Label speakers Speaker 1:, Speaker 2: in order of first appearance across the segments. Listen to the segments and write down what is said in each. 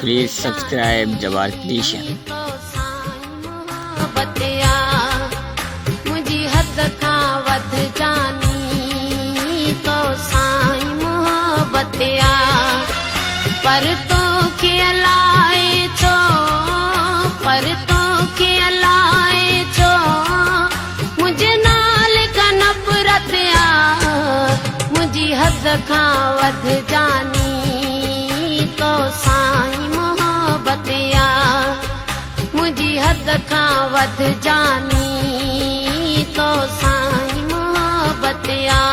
Speaker 1: Please subscribe Jawar Creation.
Speaker 2: मुझी हद खां वध जानी तो साईं मोहब्बत आ पर तो के अलाए छो मुझे नाल का नफरत आ मुझी हद खां वध जानी तो साईं मोहब्बत आ मुझी हद खां वध जानी तो साईं मोहब्बत आ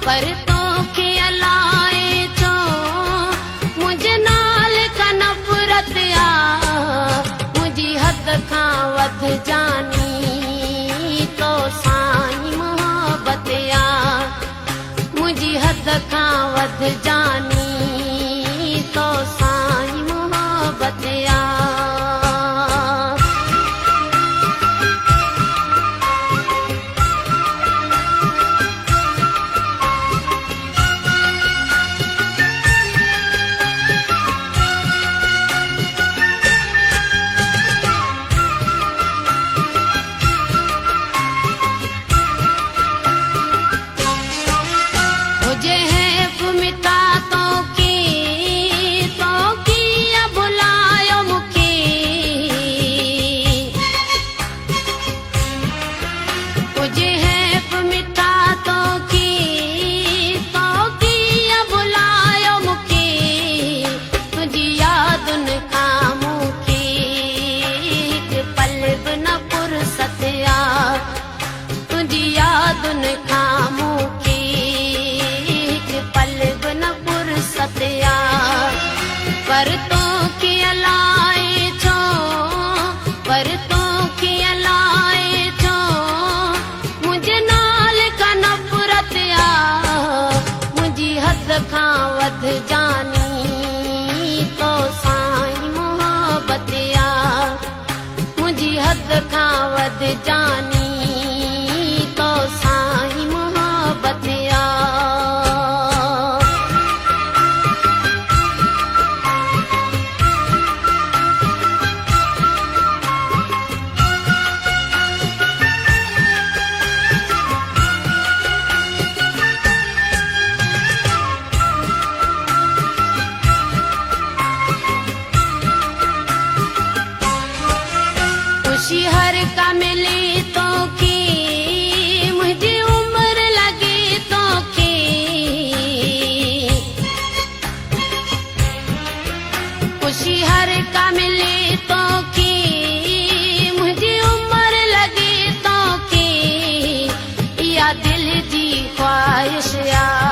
Speaker 2: पर तो के अलाए छो मुझे नाल का नफरत आ मुझी हद खां वध जानी तो साईं मोहब्बत आ मुझी हद खां वध जानी तो साईं मोहब्बत आ पर तो के अलाए छो मुझे नाल का नफरत आ मुझी हद खां वध जानी तो साईं मोहब्बत आ मुझी हद खां वध जानी तो साईं मोहब्बत आ खुशी हर का मिले तो की मुझे उम्र लगे तो की खुशी हर का मिले तो की मुझे उम्र लगे तो की या दिल जी ख्वाहिश आ